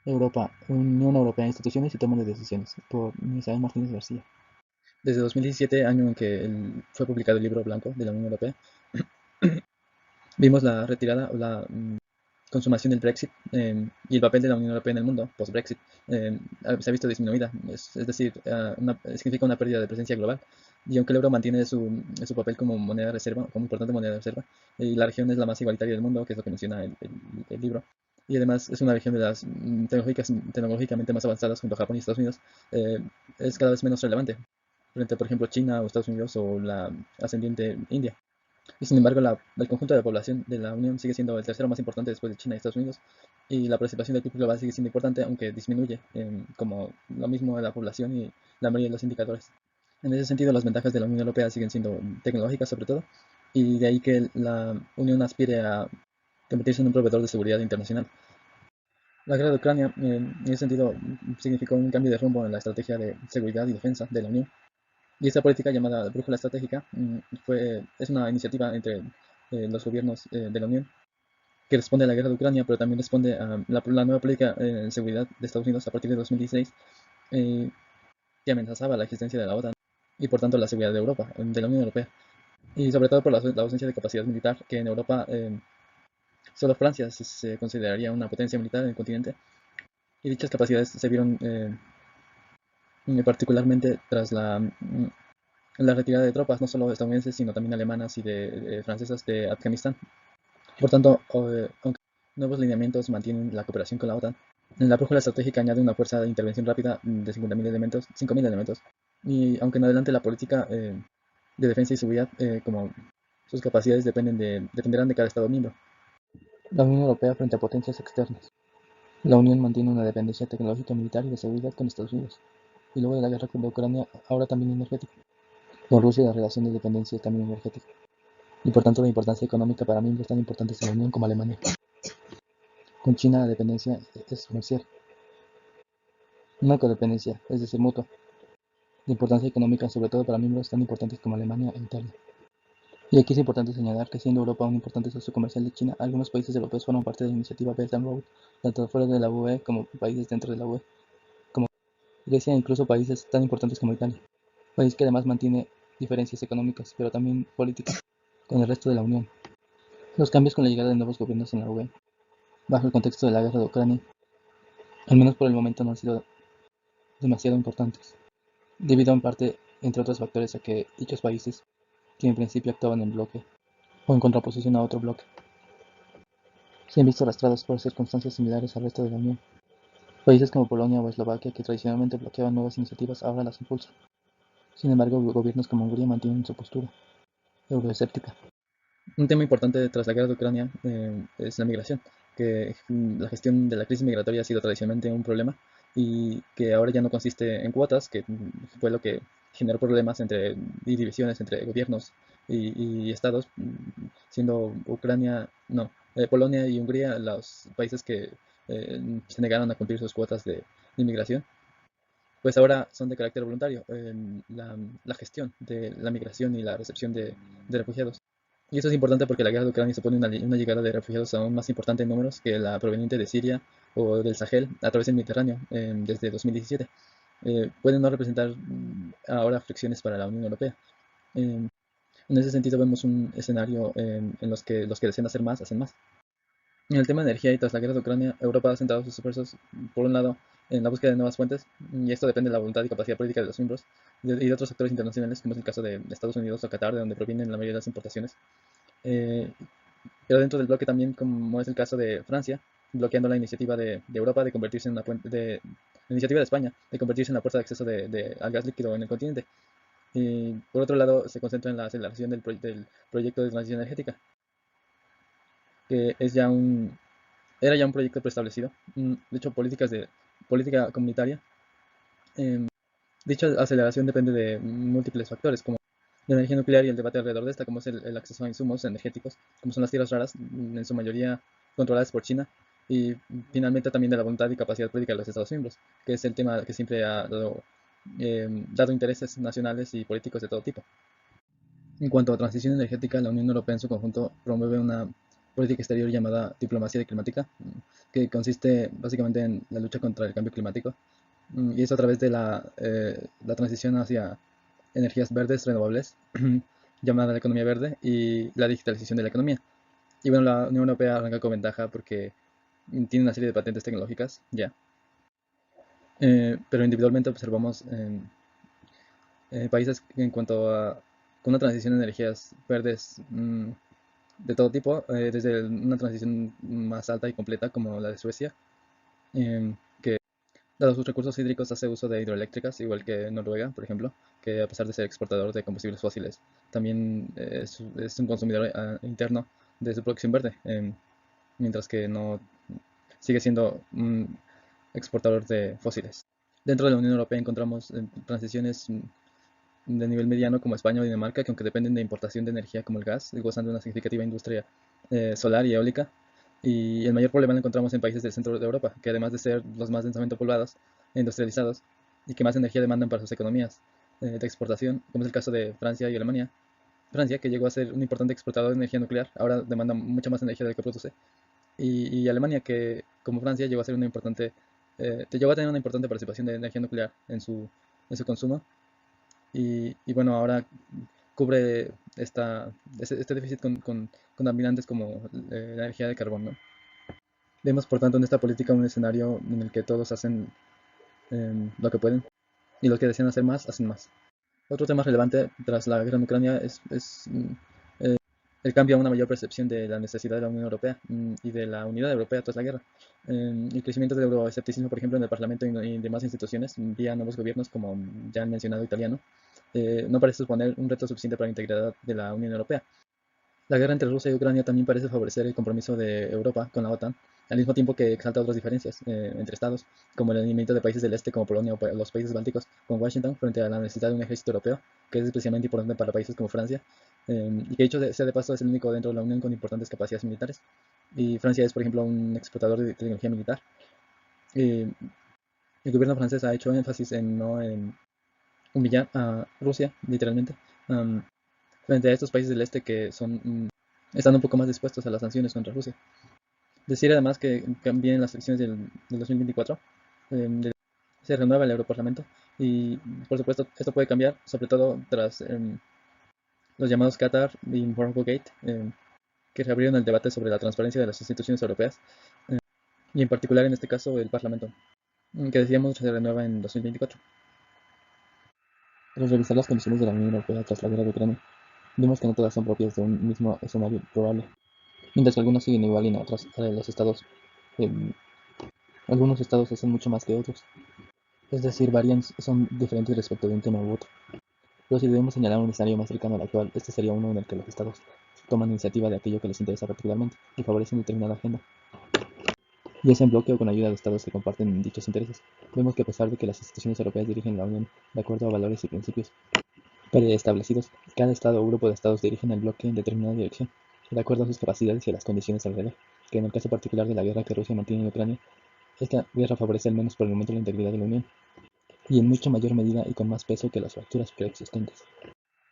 Europa, Unión Europea, Instituciones y Toma de Decisiones, por Isabel Martínez García. Desde 2017, año en que fue publicado el Libro Blanco de la Unión Europea, vimos la retirada o la consumación del Brexit, y el papel de la Unión Europea en el mundo post-Brexit se ha visto disminuida, es decir, significa una pérdida de presencia global. Y aunque el euro mantiene su papel como moneda de reserva, como importante moneda de reserva, y la región es la más igualitaria del mundo, que es lo que menciona el libro, y además es una región de las tecnológicamente más avanzadas junto a Japón y Estados Unidos, eh, es cada vez menos relevante frente a, por ejemplo, China o Estados Unidos o la ascendiente India. Y sin embargo, el conjunto de población de la Unión sigue siendo el tercero más importante después de China y Estados Unidos, y la participación del PIB global sigue siendo importante, aunque disminuye, como lo mismo de la población y la mayoría de los indicadores. En ese sentido, las ventajas de la Unión Europea siguen siendo tecnológicas sobre todo, y de ahí que la Unión aspire a convertirse en un proveedor de seguridad internacional. La guerra de Ucrania, en ese sentido, significó un cambio de rumbo en la estrategia de seguridad y defensa de la Unión. Y esta política llamada Brújula Estratégica es una iniciativa entre los gobiernos de la Unión, que responde a la guerra de Ucrania, pero también responde a la nueva política de seguridad de Estados Unidos a partir de 2016, eh, que amenazaba la existencia de la OTAN y por tanto la seguridad de Europa, de la Unión Europea. Y sobre todo por la ausencia de capacidad militar, que en Europa solo Francia se consideraría una potencia militar en el continente, y dichas capacidades se vieron particularmente tras la retirada de tropas, no solo estadounidenses, sino también alemanas y francesas de Afganistán. Por tanto, aunque nuevos lineamientos mantienen la cooperación con la OTAN, la brújula estratégica añade una fuerza de intervención rápida de 50.000 elementos, 5.000 elementos, y aunque en adelante la política de defensa y seguridad, como sus capacidades dependerán de cada Estado miembro. La Unión Europea frente a potencias externas. La Unión mantiene una dependencia tecnológica, militar y de seguridad con Estados Unidos, y luego de la guerra de Ucrania, ahora también energética. Con Rusia la relación de dependencia es también energética, y por tanto la importancia económica para miembros tan importantes de la Unión como Alemania. Con China la dependencia es comercial, no codependencia, es decir, mutua. La importancia económica sobre todo para miembros tan importantes como Alemania e Italia. Y aquí es importante señalar que siendo Europa un importante socio comercial de China, algunos países europeos forman parte de la iniciativa Belt and Road, tanto fuera de la UE como países dentro de la UE, como Grecia e incluso países tan importantes como Italia, país que además mantiene diferencias económicas, pero también políticas, con el resto de la Unión. Los cambios con la llegada de nuevos gobiernos en la UE, bajo el contexto de la guerra de Ucrania, al menos por el momento no han sido demasiado importantes, debido en parte, entre otros factores, a que dichos países, que en principio actuaban en bloque o en contraposición a otro bloque, se han visto arrastrados por circunstancias similares al resto de la Unión. Países como Polonia o Eslovaquia, que tradicionalmente bloqueaban nuevas iniciativas, ahora las impulsan. Sin embargo, gobiernos como Hungría mantienen su postura euroescéptica. Un tema importante tras la guerra de Ucrania es la migración, que la gestión de la crisis migratoria ha sido tradicionalmente un problema, y que ahora ya no consiste en cuotas, que fue lo que generó problemas y divisiones entre gobiernos y estados, siendo Polonia y Hungría los países que se negaron a cumplir sus cuotas de inmigración. Pues ahora son de carácter voluntario en la gestión de la migración y la recepción de refugiados. Y esto es importante porque la guerra de Ucrania supone una llegada de refugiados aún más importante en números que la proveniente de Siria o del Sahel a través del Mediterráneo desde 2017. Pueden no representar ahora fricciones para la Unión Europea. Eh, en ese sentido vemos un escenario en los que desean hacer más, hacen más. En el tema de energía y tras la guerra de Ucrania, Europa ha centrado sus esfuerzos, por un lado, en la búsqueda de nuevas fuentes, y esto depende de la voluntad y capacidad política de los miembros, y de otros actores internacionales, como es el caso de Estados Unidos o Qatar, de donde provienen la mayoría de las importaciones. Eh, pero dentro del bloque también, como es el caso de Francia, bloqueando la iniciativa de Europa de convertirse en la iniciativa de España, de convertirse en la puerta de acceso al gas líquido en el continente. Y por otro lado, se concentra en la aceleración del proyecto de transición energética, que era ya un proyecto preestablecido. De hecho, política comunitaria. em, Dicha aceleración depende de múltiples factores, como la energía nuclear y el debate alrededor de esta, como es el acceso a insumos energéticos, como son las tierras raras, en su mayoría controladas por China, y finalmente también de la voluntad y capacidad política de los Estados miembros, que es el tema que siempre ha dado intereses nacionales y políticos de todo tipo. En cuanto a transición energética, la Unión Europea en su conjunto promueve una política exterior llamada diplomacia climática, que consiste básicamente en la lucha contra el cambio climático, y es a través de la transición hacia energías verdes renovables, llamada la economía verde, y la digitalización de la economía. Y bueno, la Unión Europea arranca con ventaja porque tiene una serie de patentes tecnológicas, ya. Pero individualmente observamos países en cuanto a con una transición de energías verdes de todo tipo, desde una transición más alta y completa como la de Suecia, que dado sus recursos hídricos hace uso de hidroeléctricas, igual que Noruega, por ejemplo, que a pesar de ser exportador de combustibles fósiles, también es un consumidor interno de su producción verde, mientras que no sigue siendo un exportador de fósiles. Dentro de la Unión Europea encontramos transiciones de nivel mediano como España o Dinamarca, que aunque dependen de importación de energía como el gas, gozan de una significativa industria solar y eólica. Y el mayor problema lo encontramos en países del centro de Europa, que además de ser los más densamente poblados e industrializados, y que más energía demandan para sus economías de exportación, como es el caso de Francia y Alemania. Francia, que llegó a ser un importante exportador de energía nuclear, ahora demanda mucha más energía de la que produce. Y Alemania, que como Francia llegó a ser una importante, llegó a tener una importante participación de energía nuclear en su consumo, y bueno, ahora cubre este déficit con contaminantes como la energía de carbón, ¿no? Vemos, por tanto, en esta política un escenario en el que todos hacen lo que pueden y los que desean hacer más, hacen más. Otro tema relevante tras la guerra en Ucrania es el cambio a una mayor percepción de la necesidad de la Unión Europea y de la unidad europea tras la guerra. El crecimiento del euroescepticismo, por ejemplo, en el Parlamento y demás instituciones, vía nuevos gobiernos, como ya han mencionado italiano, no parece suponer un reto suficiente para la integridad de la Unión Europea. La guerra entre Rusia y Ucrania también parece favorecer el compromiso de Europa con la OTAN, al mismo tiempo que exalta otras diferencias entre estados, como el alineamiento de países del este como Polonia o los países bálticos con Washington frente a la necesidad de un ejército europeo, que es especialmente importante para países como Francia, y que dicho sea de paso es el único dentro de la Unión con importantes capacidades militares. Y Francia es, por ejemplo, un exportador de tecnología militar. Eh, el gobierno francés ha hecho énfasis en no humillar a Rusia, literalmente, um, frente a estos países del este que están un poco más dispuestos a las sanciones contra Rusia. Decir además que vienen las elecciones del 2024, se renueva el Europarlamento y por supuesto esto puede cambiar, sobre todo tras los llamados Qatar y Morocco Gate, que reabrieron el debate sobre la transparencia de las instituciones europeas y en particular en este caso el Parlamento, que decíamos se renueva en 2024. Tras revisar las condiciones de la Unión Europea tras la guerra de Ucrania, vemos que no todas son propias de un mismo escenario probable, mientras que algunos siguen igual y en otros los estados, eh, algunos estados hacen mucho más que otros, es decir, varían, son diferentes respecto de un tema u otro. Pero si debemos señalar un escenario más cercano al actual, este sería uno en el que los estados toman iniciativa de aquello que les interesa particularmente y favorecen determinada agenda, ya sea en bloque o con ayuda de estados que comparten dichos intereses. Vemos que a pesar de que las instituciones europeas dirigen la Unión de acuerdo a valores y principios preestablecidos, cada estado o grupo de estados dirigen el bloque en determinada dirección, de acuerdo a sus capacidades y a las condiciones alrededor, que en el caso particular de la guerra que Rusia mantiene en Ucrania, esta guerra favorece al menos por el momento la integridad de la Unión, y en mucha mayor medida y con más peso que las fracturas preexistentes.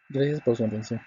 Gracias por su atención.